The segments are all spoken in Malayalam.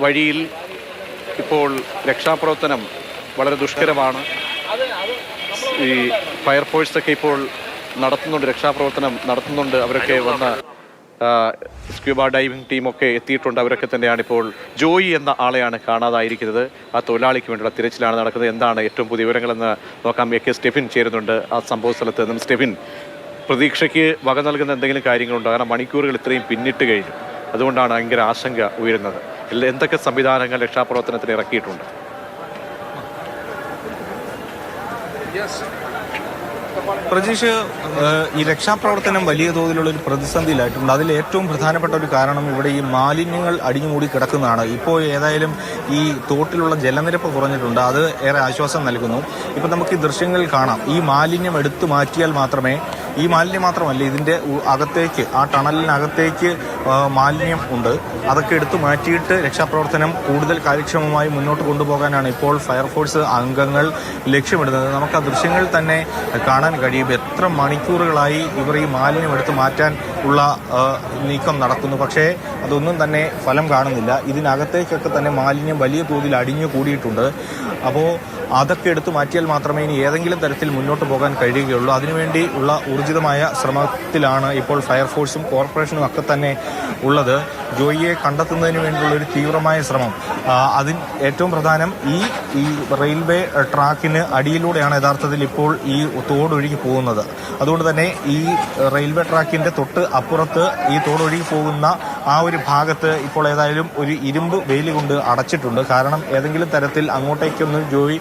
വഴിയിൽ ഇപ്പോൾ രക്ഷാപ്രവർത്തനം വളരെ ദുഷ്കരമാണ്. ഈ ഫയർഫോഴ്സൊക്കെ ഇപ്പോൾ രക്ഷാപ്രവർത്തനം നടത്തുന്നുണ്ട്. അവരൊക്കെ വന്ന സ്ക്യൂബ ഡൈവിംഗ് ടീമൊക്കെ എത്തിയിട്ടുണ്ട്. അവരൊക്കെ തന്നെയാണ് ഇപ്പോൾ ജോയി എന്ന ആളെയാണ് കാണാതായിരിക്കുന്നത്. ആ തൊഴിലാളിക്ക് വേണ്ടിയുള്ള തിരച്ചിലാണ് നടക്കുന്നത്. എന്താണ് ഏറ്റവും പുതിയ വിവരങ്ങളെന്ന് നോക്കാം. AK സ്റ്റെഫിൻ ചേരുന്നുണ്ട് ആ സംഭവ സ്ഥലത്ത് നിന്നും. സ്റ്റെഫിൻ, പ്രതീക്ഷയ്ക്ക് വക നൽകുന്ന എന്തെങ്കിലും കാര്യങ്ങളുണ്ടോ? കാരണം മണിക്കൂറുകൾ ഇത്രയും പിന്നിട്ട് കഴിഞ്ഞു. അതുകൊണ്ടാണ് ഭയങ്കര ആശങ്ക ഉയരുന്നത്. എന്തൊക്കെ സംവിധാനങ്ങൾ രക്ഷാപ്രവർത്തനത്തിന് ഇറക്കിയിട്ടുണ്ട്? പ്രജീഷ്, ഈ രക്ഷാപ്രവർത്തനം വലിയ തോതിലുള്ള ഒരു പ്രതിസന്ധിയിലായിട്ടുണ്ട്. അതിൽ ഏറ്റവും പ്രധാനപ്പെട്ട ഒരു കാരണം ഇവിടെ ഈ മാലിന്യങ്ങൾ അടിഞ്ഞുകൂടി കിടക്കുന്നതാണ്. ഇപ്പോൾ ഏതായാലും ഈ തോട്ടിലുള്ള ജലനിരപ്പ് കുറഞ്ഞിട്ടുണ്ട്. അത് ഏറെ ആശ്വാസം നൽകുന്നു. ഇപ്പം നമുക്ക് ഈ ദൃശ്യങ്ങളിൽ കാണാം. ഈ മാലിന്യം എടുത്തു മാറ്റിയാൽ മാത്രമേ, ഈ മാലിന്യം മാത്രമല്ല, ഇതിന്റെ അകത്തേക്ക്, ആ ടണലിനകത്തേക്ക് മാലിന്യം ഉണ്ട്. അതൊക്കെ എടുത്തു മാറ്റിയിട്ട് രക്ഷാപ്രവർത്തനം കൂടുതൽ കാര്യക്ഷമമായി മുന്നോട്ട് കൊണ്ടുപോകാനാണ് ഇപ്പോൾ ഫയർഫോഴ്സ് അംഗങ്ങൾ ലക്ഷ്യമിടുന്നത്. നമുക്ക് ആ ദൃശ്യങ്ങൾ തന്നെ കാണാൻ കഴിയും. എത്ര മണിക്കൂറുകളായി ഇവർ ഈ മാലിന്യം എടുത്തു മാറ്റാൻ ഉള്ള നീക്കം നടക്കുന്നു. പക്ഷേ അതൊന്നും തന്നെ ഫലം കാണുന്നില്ല. ഇതിനകത്തേക്കൊക്കെ തന്നെ മാലിന്യം വലിയ തോതിൽ അടിഞ്ഞു കൂടിയിട്ടുണ്ട്. അപ്പോൾ അതൊക്കെ എടുത്തു മാറ്റിയാൽ മാത്രമേ ഇനി ഏതെങ്കിലും തരത്തിൽ മുന്നോട്ട് പോകാൻ കഴിയുകയുള്ളൂ. അതിനുവേണ്ടി ഉള്ള ഊർജിതമായ ശ്രമത്തിലാണ് ഇപ്പോൾ ഫയർഫോഴ്സും കോർപ്പറേഷനും ഒക്കെ തന്നെ ഉള്ളത്. ജോയിയെ കണ്ടെത്തുന്നതിന് വേണ്ടിയുള്ള ഒരു തീവ്രമായ ശ്രമം. അതിന് ഏറ്റവും പ്രധാനം ഈ റെയിൽവേ ട്രാക്കിന് അടിയിലൂടെയാണ് യഥാർത്ഥത്തിൽ ഇപ്പോൾ ഈ തോടൊഴുകി പോകുന്നത്. അതുകൊണ്ട് തന്നെ ഈ റെയിൽവേ ട്രാക്കിന്റെ തൊട്ട് അപ്പുറത്ത് ഈ തോടൊഴുകി പോകുന്ന ആ ഒരു ഭാഗത്ത് ഇപ്പോൾ ഏതായാലും ഒരു ഇരുമ്പ് വേലി കൊണ്ട് അടച്ചിട്ടുണ്ട്. കാരണം ഏതെങ്കിലും തരത്തിൽ അങ്ങോട്ടേക്കൊന്നും ജോയി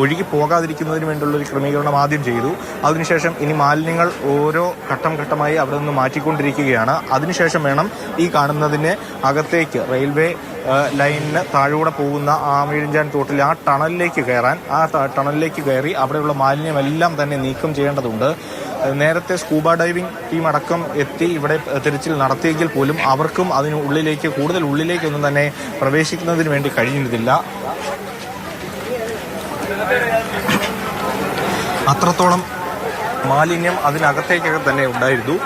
ഒഴുകി പോകാതിരിക്കുന്നതിന് വേണ്ടിയുള്ള ഒരു ക്രമീകരണം ആദ്യം ചെയ്തു. അതിനുശേഷം ഇനി മാലിന്യങ്ങൾ ഓരോ ഘട്ടം ഘട്ടമായി അവിടെ നിന്ന് മാറ്റിക്കൊണ്ടിരിക്കുകയാണ്. അതിനുശേഷം വേണം ഈ കാണുന്നതിന് അകത്തേക്ക്, റെയിൽവേ ലൈനിന് താഴൂടെ പോകുന്ന ആമയിഴഞ്ചാൻ തോട്ടിൽ ആ ടണലിലേക്ക് കയറാൻ, ആ ടണലിലേക്ക് കയറി അവിടെയുള്ള മാലിന്യമെല്ലാം തന്നെ നീക്കം ചെയ്യേണ്ടതുണ്ട്. നേരത്തെ സ്കൂബ ഡൈവിംഗ് ടീം അടക്കം എത്തി ഇവിടെ തിരച്ചിൽ നടത്തിയെങ്കിൽ പോലും അവർക്കും അതിനുള്ളിലേക്ക്, കൂടുതൽ ഉള്ളിലേക്കൊന്നും തന്നെ പ്രവേശിക്കുന്നതിന് വേണ്ടി കഴിയുന്നില്ല. അത്രത്തോളം മാലിന്യം അതിനകത്തേക്കൊക്കെ തന്നെ ഉണ്ടായിരുന്നു.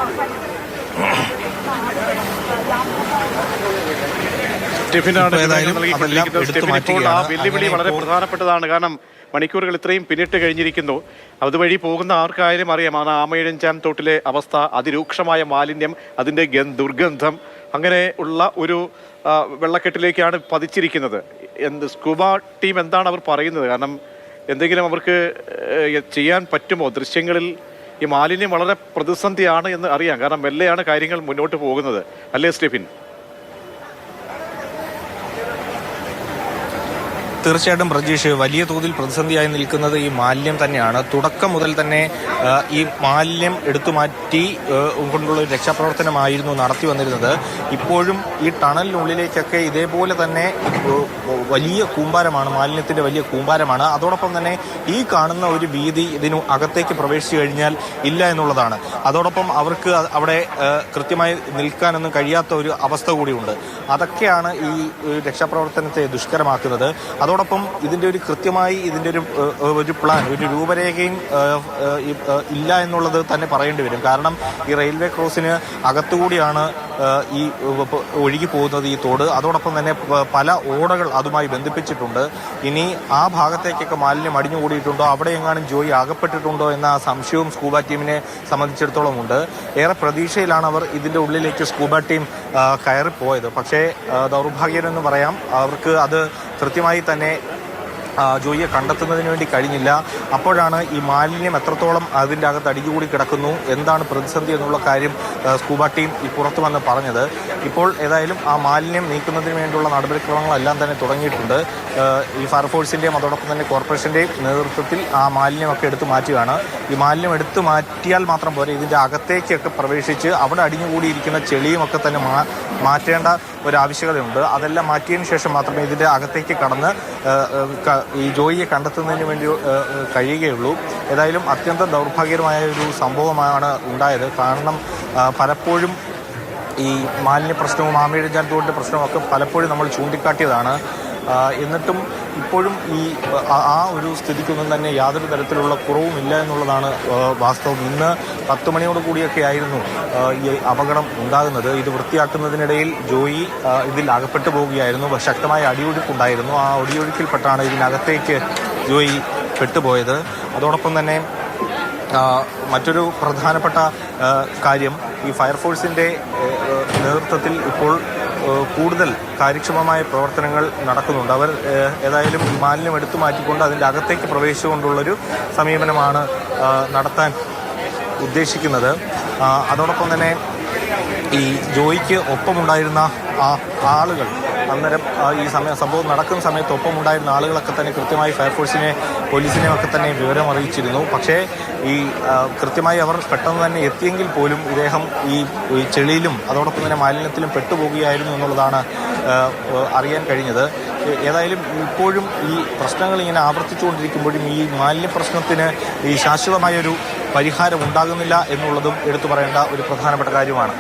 വെല്ലുവിളി വളരെ പ്രധാനപ്പെട്ടതാണ്. കാരണം മണിക്കൂറുകൾ ഇത്രയും പിന്നിട്ട് കഴിഞ്ഞിരിക്കുന്നു. അതുവഴി പോകുന്ന ആർക്കായാലും അറിയാം ആ ആമയിഴഞ്ചാൻ തോട്ടിലെ അവസ്ഥ. അതിരൂക്ഷമായ മാലിന്യം, അതിന്റെ ദുർഗന്ധം, അങ്ങനെ ഉള്ള ഒരു വെള്ളക്കെട്ടിലേക്കാണ് പതിച്ചിരിക്കുന്നത്. സ്കൂബ ടീം എന്താണ് അവർ പറയുന്നത്? കാരണം എന്തെങ്കിലും അവർക്ക് ചെയ്യാൻ പറ്റുമോ? ദൃശ്യങ്ങളിൽ ഈ മാലിന്യം വളരെ പ്രതിസന്ധിയാണ് എന്ന് അറിയാം. കാരണം മെല്ലെയാണ് കാര്യങ്ങൾ മുന്നോട്ട് പോകുന്നത്, അല്ലേ സ്റ്റെഫിൻ? തീർച്ചയായിട്ടും പ്രജീഷ്, വലിയ തോതിൽ പ്രതിസന്ധിയായി നിൽക്കുന്നത് ഈ മാലിന്യം തന്നെയാണ്. തുടക്കം മുതൽ തന്നെ ഈ മാലിന്യം എടുത്തുമാറ്റി കൊണ്ടുള്ള ഒരു രക്ഷാപ്രവർത്തനമായിരുന്നു നടത്തി വന്നിരുന്നത്. ഇപ്പോഴും ഈ ടണലിനുള്ളിലേക്കൊക്കെ ഇതേപോലെ തന്നെ വലിയ കൂമ്പാരമാണ്, മാലിന്യത്തിന്റെ വലിയ കൂമ്പാരമാണ്. അതോടൊപ്പം തന്നെ ഈ കാണുന്ന ഒരു വീതി ഇതിനു അകത്തേക്ക് പ്രവേശിച്ചു കഴിഞ്ഞാൽ ഇല്ല എന്നുള്ളതാണ്. അതോടൊപ്പം അവർക്ക് അവിടെ കൃത്യമായി നിൽക്കാനൊന്നും കഴിയാത്ത ഒരു അവസ്ഥ കൂടിയുണ്ട്. അതൊക്കെയാണ് ഈ രക്ഷാപ്രവർത്തനത്തെ ദുഷ്കരമാക്കുന്നത്. അതോടൊപ്പം ഇതിന്റെ ഒരു കൃത്യമായി ഇതിന്റെ ഒരു പ്ലാൻ, ഒരു രൂപരേഖയും ഇല്ല എന്നുള്ളത് തന്നെ പറയേണ്ടി വരും. കാരണം ഈ റെയിൽവേ ക്രോസിന് അകത്തുകൂടിയാണ് ഈ ഒഴുകി പോകുന്നത് ഈ തോട്. അതോടൊപ്പം തന്നെ പല ഓടകൾ അതുമായി ബന്ധിപ്പിച്ചിട്ടുണ്ട്. ഇനി ആ ഭാഗത്തേക്കൊക്കെ മാലിന്യം അടിഞ്ഞുകൂടിയിട്ടുണ്ടോ, അവിടെ എങ്ങാനും ജോയി അകപ്പെട്ടിട്ടുണ്ടോ എന്ന സംശയവും സ്കൂബ ടീമിനെ സംബന്ധിച്ചിടത്തോളം ഉണ്ട്. ഏറെ പ്രതീക്ഷയിലാണ് അവർ ഇതിന്റെ ഉള്ളിലേക്ക് സ്കൂബ ടീം കയറിപ്പോയത്. പക്ഷേ ദൗർഭാഗ്യമെന്ന് പറയാം, അവർക്ക് അത് കൃത്യമായി തന്നെ ജോയിയെ കണ്ടെത്തുന്നതിന് വേണ്ടി കഴിഞ്ഞില്ല. അപ്പോഴാണ് ഈ മാലിന്യം എത്രത്തോളം അതിൻ്റെ അകത്ത് അടിഞ്ഞുകൂടി കിടക്കുന്നു, എന്താണ് പ്രതിസന്ധി എന്നുള്ള കാര്യം സ്കൂബ ടീം ഈ പുറത്തു വന്ന് പറഞ്ഞത്. ഇപ്പോൾ ഏതായാലും ആ മാലിന്യം നീക്കുന്നതിന് വേണ്ടിയുള്ള നടപടിക്രമങ്ങളെല്ലാം തന്നെ തുടങ്ങിയിട്ടുണ്ട്. ഈ ഫയർഫോഴ്സിൻ്റെയും അതോടൊപ്പം തന്നെ കോർപ്പറേഷൻ്റെയും നേതൃത്വത്തിൽ ആ മാലിന്യമൊക്കെ എടുത്തു മാറ്റുകയാണ്. ഈ മാലിന്യം എടുത്തു മാറ്റിയാൽ മാത്രം പോരെ, ഇതിൻ്റെ അകത്തേക്കൊക്കെ പ്രവേശിച്ച് അവിടെ അടിഞ്ഞുകൂടിയിരിക്കുന്ന ചെളിയുമൊക്കെ തന്നെ മാറ്റേണ്ട ഒരു ആവശ്യകതയുണ്ട്. അതെല്ലാം മാറ്റിയതിനു ശേഷം മാത്രമേ ഇതിൻ്റെ അകത്തേക്ക് കടന്ന് ഈ ജോയിയെ കണ്ടെത്തുന്നതിന് വേണ്ടി കഴിയുകയുള്ളൂ. ഏതായാലും അത്യന്തം ദൗർഭാഗ്യകരമായ ഒരു സംഭവമാണ് ഉണ്ടായത്. കാരണം പലപ്പോഴും ഈ മാലിന്യ പ്രശ്നവും ആമയിഴഞ്ചാൻ തോടിൻ്റെ പ്രശ്നമൊക്കെ പലപ്പോഴും നമ്മൾ ചൂണ്ടിക്കാട്ടിയതാണ്. എന്നിട്ടും ഇപ്പോഴും ഈ ആ ഒരു സ്ഥിതിക്കൊന്നും തന്നെ യാതൊരു തരത്തിലുള്ള കുറവുമില്ല എന്നുള്ളതാണ് വാസ്തവം. ഇന്ന് 10 മണിയോട് കൂടിയൊക്കെ ആയിരുന്നു ഈ അപകടം ഉണ്ടാകുന്നത്. ഇത് വൃത്തിയാക്കുന്നതിനിടയിൽ ജോയി ഇതിൽ അകപ്പെട്ടു പോവുകയായിരുന്നു. ശക്തമായ അടിയൊഴുക്കുണ്ടായിരുന്നു. ആ അടിയൊഴുക്കിൽപ്പെട്ടാണ് ഇതിനകത്തേക്ക് ജോയി പെട്ടുപോയത്. അതോടൊപ്പം തന്നെ മറ്റൊരു പ്രധാനപ്പെട്ട കാര്യം, ഈ ഫയർഫോഴ്സിൻ്റെ നേതൃത്വത്തിൽ ഇപ്പോൾ കൂടുതൽ കാര്യക്ഷമമായ പ്രവർത്തനങ്ങൾ നടക്കുന്നുണ്ട്. അവർ ഏതായാലും മാലിന്യം എടുത്തു മാറ്റിക്കൊണ്ട് അതിൻ്റെ അകത്തേക്ക് പ്രവേശിച്ചുകൊണ്ടുള്ളൊരു സമീപനമാണ് നടത്താൻ ഉദ്ദേശിക്കുന്നത്. അതോടൊപ്പം തന്നെ ഈ ജോയിക്ക് ഒപ്പമുണ്ടായിരുന്ന ആളുകൾ, അന്നേരം ഈ സംഭവം നടക്കുന്ന സമയത്ത് ഒപ്പമുണ്ടായിരുന്ന ആളുകളൊക്കെ തന്നെ കൃത്യമായി ഫയർഫോഴ്സിനെ, പോലീസിനെയും ഒക്കെ തന്നെ വിവരം അറിയിച്ചിരുന്നു. പക്ഷേ ഈ കൃത്യമായി അവർ പെട്ടെന്ന് തന്നെ എത്തിയെങ്കിൽ പോലും ഇദ്ദേഹം ഈ ചെളിയിലും അതോടൊപ്പം തന്നെ മാലിന്യത്തിലും പെട്ടുപോകുകയായിരുന്നു എന്നുള്ളതാണ് അറിയാൻ കഴിഞ്ഞത്. ഏതായാലും ഇപ്പോഴും ഈ പ്രശ്നങ്ങൾ ഇങ്ങനെ ആവർത്തിച്ചുകൊണ്ടിരിക്കുമ്പോഴും ഈ മാലിന്യ പ്രശ്നത്തിന് ഈ ശാശ്വതമായൊരു പരിഹാരം ഉണ്ടാകുന്നില്ല എന്നുള്ളതും എടുത്തു പറയേണ്ട ഒരു പ്രധാനപ്പെട്ട കാര്യമാണ്.